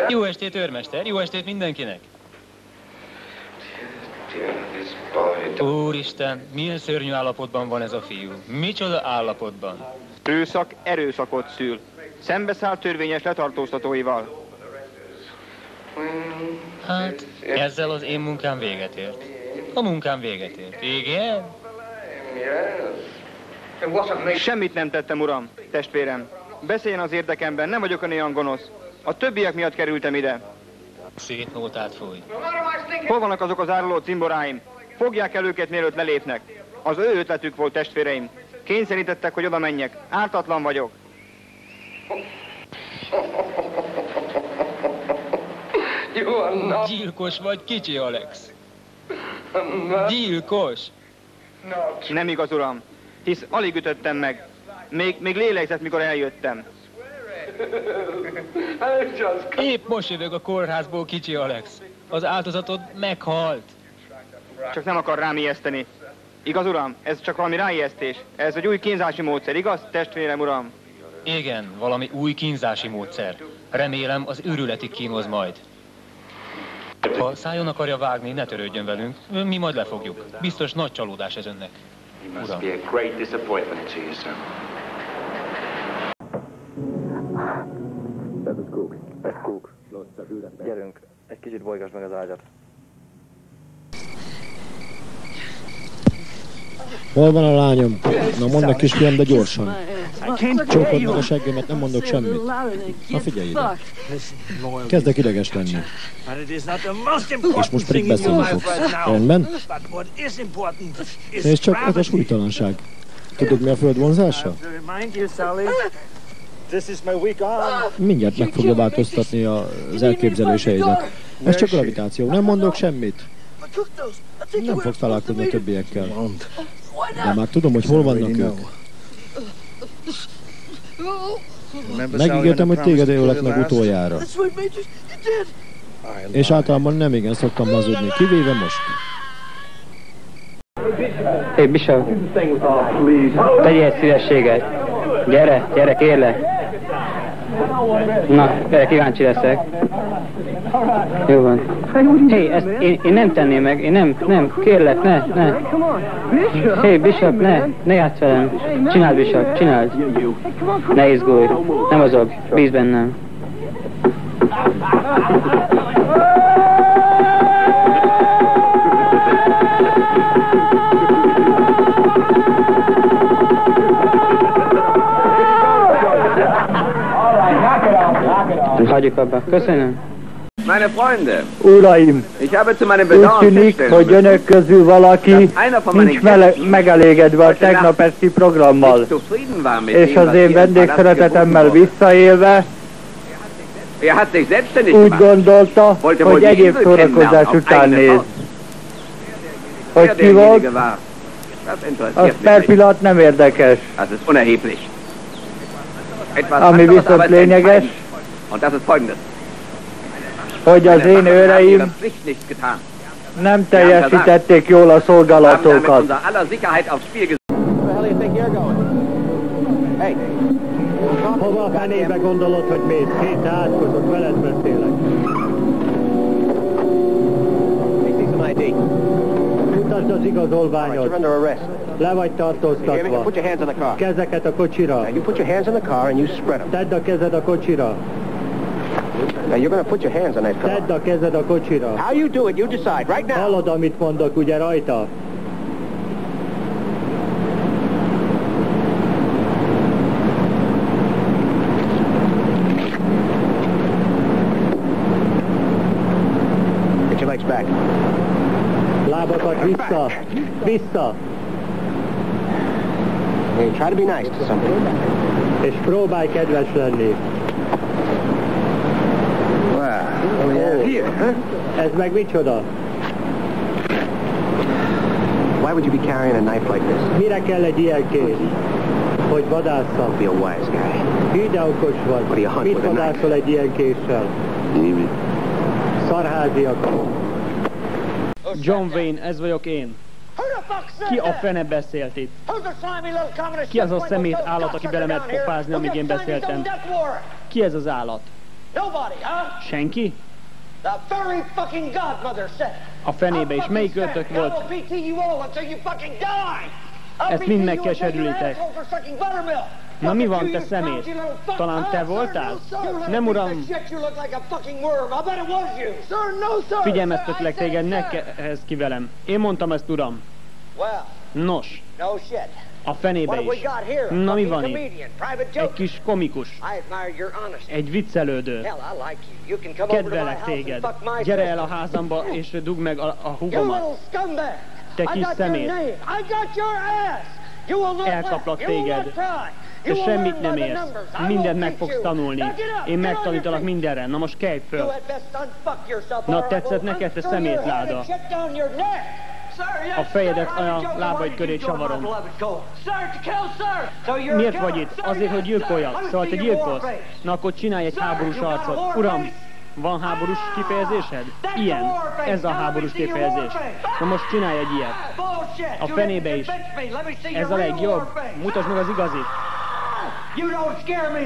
Jó estét, őrmester! Jó estét mindenkinek! Úristen, milyen szörnyű állapotban van ez a fiú. Micsoda állapotban. Erőszak erőszakot szül. Szembeszáll törvényes letartóztatóival. Hát, ezzel az én munkám véget ért. A munkám véget ért. Igen? Semmit nem tettem, uram, testvérem. Beszéljen az érdekemben, nem vagyok olyan gonosz. A többiek miatt kerültem ide. Szét nótát fúj. Hol vannak azok az áruló cimboráim? Fogják el őket, mielőtt lelépnek. Az ő ötletük volt, testvéreim. Kényszerítettek, hogy oda menjek. Ártatlan vagyok. Gyilkos vagy, kicsi Alex. Gyilkos. Nem igaz, uram. Hisz alig ütöttem meg. Még lélegzett, mikor eljöttem. Épp most jövök a kórházból, kicsi Alex. Az áldozatod meghalt. Csak nem akar rám ijeszteni. Igaz, uram? Ez csak valami ráijesztés. Ez egy új kínzási módszer, igaz, testvérem, uram? Igen, valami új kínzási módszer. Remélem, az őrületig kínoz majd. Ha szájon akarja vágni, ne törődjön velünk. Mi majd lefogjuk. Biztos nagy csalódás ez önnek. Uram. Gyerünk, egy kicsit bolygass meg az ágyat. Hol van a lányom? Na mondd meg, kisfiam, de gyorsan. Csókold meg a seggemet, nem mondok semmit. Na figyelj ide. Kezdek ideges lenni. És most pedig beszélni fogsz. Rendben? Nézd csak, ez a súlytalanság. Tudod, mi a föld vonzása? Mindjárt meg fogja változtatni az elképzeléseidet. Ez csak gravitáció, nem mondok semmit. Nem fogsz találkozni a többiekkel. De már tudom, hogy hol vannak ők. Megígértem, hogy téged ölök meg utoljára. És általában nem igen szoktam hazudni, kivéve most. Hé, Bishop, tegyél egy szívességet. Gyere, kérlek. Na, gyere, kíváncsi leszek. Jó van. Hé, ezt én nem tenném meg, nem, kérlek, ne. Hé, Bishop, ne játsz velem. Csináld, Bishop, csináld. Ne izgulj, nem mozog, bíz bennem. Hagyjuk abba. Köszönöm. Meine Freunde, Uraim, ich habe zu meinem úgy Bedauern tűnik, feststellen hogy müssen, önök közül valaki nincs megelégedve a tegnap esti programmal, nicht zufrieden war mit és dem, az was én hier im Palast vendégszeretetemmel geboten wurde. visszaélve Er hat sich selbstständig úgy gemacht. gondolta, Wollte hogy wohl die egyéb Insel szórakozás kennenlernen, auf után eigene néz. Faust. Hogy Wer ki volt, derjenige war, das az interessiert per mich nicht. pillanat nem érdekes. Das ist unerheblich. Etwas Ami anderes viszont aber ist lényeges, entscheidend. Und das ist folgendes. hogy az Meine én Wachen haben ihre őreim Pflicht nicht getan. nem teljesítették jól a Haben damit szolgálatokat. unser aller Sicherheit aufs Spiel gesetzt. Hova a fenébe gondolod, hogy mész? Két átkozott, veled beszélek. Mutasd az igazolványot. Le vagy tartóztatva. Kezeket a kocsira. Tedd a kezed a kocsira. Tedd a kezed a kocsira. Hallod, amit mondok, ugye rajta? Lábakat vissza! Vissza! És próbálj kedves lenni. Ez meg micsoda? Mire kell egy ilyen kéz? Hogy vadásszam? Hűde okos vagy. Mit vadászol egy ilyen késsel? Szarháziak. John Wayne, ez vagyok én. Ki a fene beszélt itt? Ki az a szemét állat, aki belemert pofázni, amíg én beszéltem? Ki ez az állat? Senki? A fenébe is. Melyik ötök volt? Ezt mind megkeserülitek. Na mi van, te szemét? Talán te voltál? Nem, uram. Figyelmeztetlek téged, ne kezd ki velem. Én mondtam ezt, uram. Nos. A fenébe is. Na mi van itt? Egy kis komikus. Egy viccelődő. Kedvelek téged. Gyere el a házamba és dugd meg a húgomat. Te kis szemét. Elkaplak téged. Te semmit nem érsz. Mindent meg fogsz tanulni. Én megtanítalak mindenre. Na most kelj föl. Na tetszett neked, te szemétláda? A fejedet a lábaid köré csavarom. Miért vagy itt? Azért, hogy gyilkoljak. Szóval te gyilkolsz? Na akkor csinálj egy háborús arcot. Uram, van háborús kifejezésed? Ilyen. Ez a háborús kifejezés. Na most csinálj egy ilyet. A fenébe is. Ez a legjobb. Mutasd meg az igazit.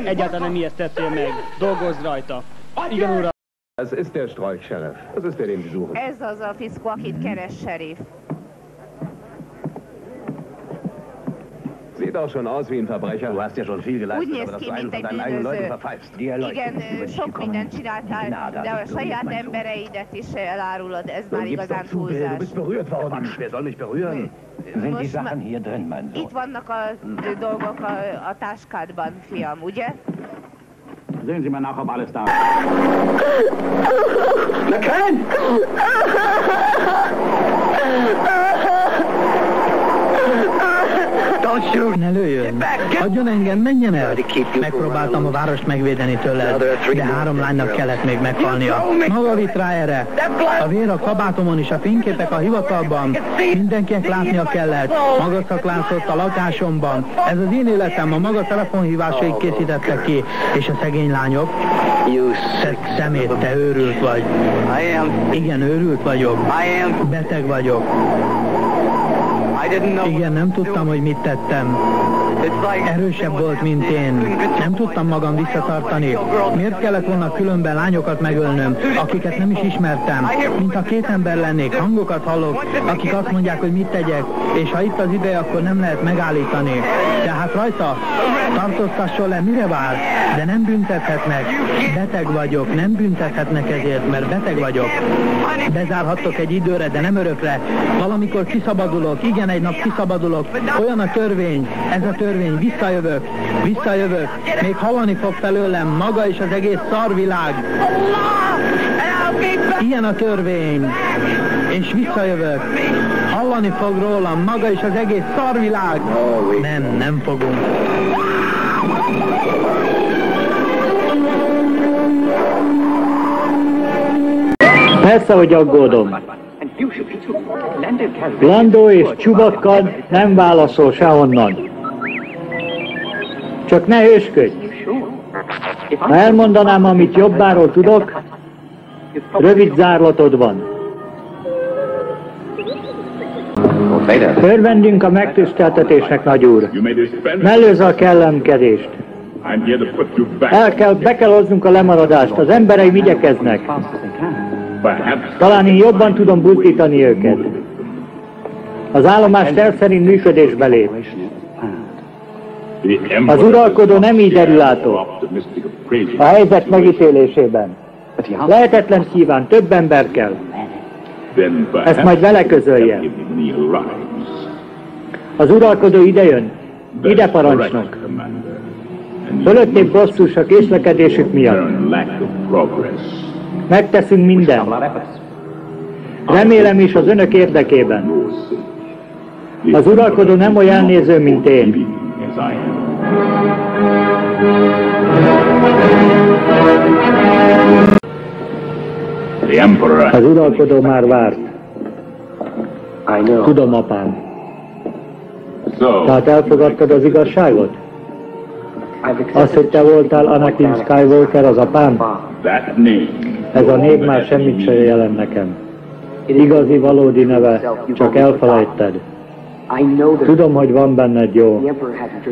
Egyáltalán nem ijesztettél meg. Dolgozz rajta. Igen, uram. Ez ist der Streich-Sheriff. Das ist der, den Sie suchen. Ez az a fickó, akit keres, sheriff. Sieht auch schon aus wie ein Verbrecher. Du hast ja schon viel geleistet, aber dass du einen von deinen eigenen Leuten verpfeifst. Igen, sok mindent csináltál, de a saját embereidet is elárulod, ez már igazán túlzás. Du bist berührt worden. Wer soll mich berühren? Sind die Sachen hier drin, mein Sohn? Itt vannak a dolgok a táskádban, fiam, ugye? Sehen Sie mal nach, ob alles da ist. Na, Ken! Ne lőjön! Hagyjon engem, menjen el! Megpróbáltam a várost megvédeni tőled, de 3 lánynak kellett még meghalnia. Maga vitt rá erre! A vér a kabátomon is, a fényképek a hivatalban. Mindenkinek látnia kellett. Maga szaklászott a lakásomban. Ez az én életem, a maga telefonhívásait készítettek ki. És a szegény lányok? Te szemét, te őrült vagy. Igen, őrült vagyok. Beteg vagyok. Igen, nem tudtam, hogy mit tettem. Erősebb volt, mint én. Nem tudtam magam visszatartani. Miért kellett volna különben lányokat megölnöm, akiket nem is ismertem? Mint ha 2 ember lennék, hangokat hallok, akik azt mondják, hogy mit tegyek, és ha itt az ideje, akkor nem lehet megállítani. Tehát rajta tartóztasson le, mire vár? De nem büntethetnek. Beteg vagyok, nem büntethetnek ezért, mert beteg vagyok. Bezárhattok egy időre, de nem örökre. Valamikor kiszabadulok, igen, egy nap kiszabadulok. Olyan a törvény, ez a törvény, visszajövök, visszajövök. Még hallani fog felőlem maga és az egész szarvilág. Ilyen a törvény, és visszajövök. Hallani fog rólam maga és az egész szarvilág. Nem fogunk. Persze, hogy aggódom. Landó és Csubakkad nem válaszol sehonnan. Csak ne hősködj! Ha elmondanám, amit jobbáról tudok, rövid zárlatod van. Örvendünk a megtiszteltetésnek, nagyúr. Mellőzze a kellemkedést. Be kell hoznunk a lemaradást, az embereim igyekeznek. Talán én jobban tudom buzdítani őket. Az állomás terv szerint működésbe lép. Az uralkodó nem így derülátó a helyzet megítélésében. Lehetetlen kíván, több ember kell. Ezt majd vele közölje. Az uralkodó idejön. Ide parancsnok. Fölöttébb bosszús a késlekedésük miatt. Megteszünk mindent. Remélem is az önök érdekében. Az uralkodó nem olyan néző, mint én. Az uralkodó már várt. Tudom, apám. Tehát elfogadtad az igazságot? Az, hogy te voltál Anakin Skywalker, az apám? Ez a név már semmit sem jelent nekem. Igazi, valódi neve, csak elfelejted. Tudom, hogy van benned jó,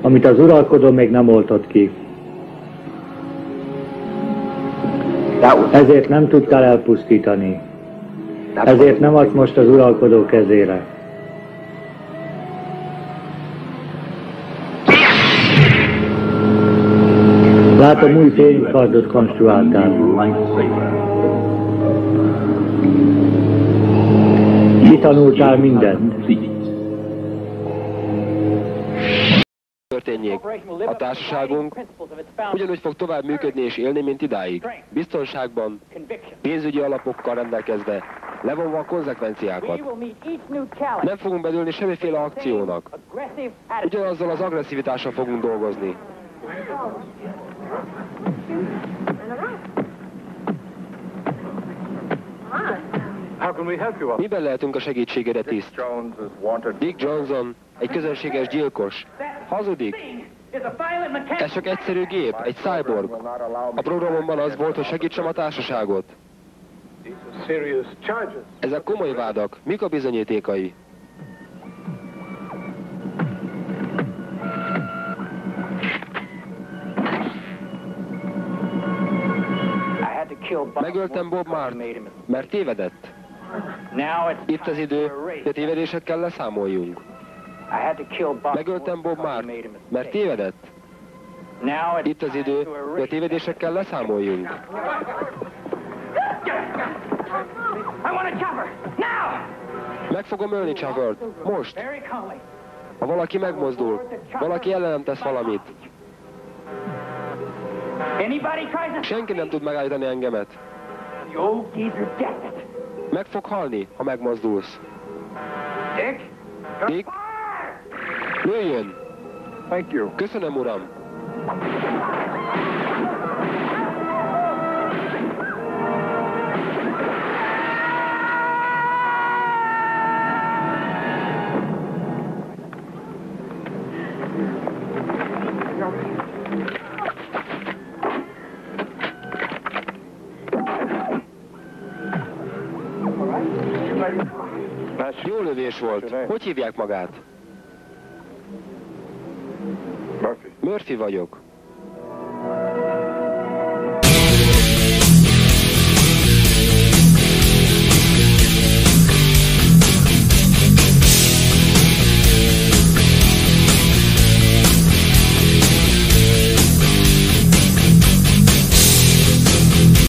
amit az uralkodó még nem oltott ki. Ezért nem tudtál elpusztítani. Ezért nem adsz most az uralkodó kezére. Látom, új fénykardot konstruáltál. Kitanultál mindent. Történjék. A társaságunk ugyanúgy fog tovább működni és élni, mint idáig. Biztonságban, pénzügyi alapokkal rendelkezve, levonva a konzekvenciákat. Nem fogunk bedőlni semmiféle akciónak. Ugyanazzal az agresszivitással fogunk dolgozni. Miben lehetünk a segítségére, tiszt? Dick Johnson, egy közönséges gyilkos. Hazudik. Ez csak egyszerű gép, egy cyborg. A programomban az volt, hogy segítsem a társaságot. Ezek komoly vádak. Mik a bizonyítékai? Megöltem Bob Mart, mert tévedett. Itt az idő, de tévedésekkel leszámoljunk. Megöltem Bob Mart, mert tévedett. Itt az idő, de tévedésekkel leszámoljunk. Meg fogom ölni Chavert. Most. Ha valaki megmozdul, valaki ellenem tesz valamit. Senki nem tud megállítani engemet. Meg fog halni, ha megmozdulsz. Dick? Lőjön! Köszönöm, uram! Jó lövés volt. Hogy hívják magát? Murphy vagyok.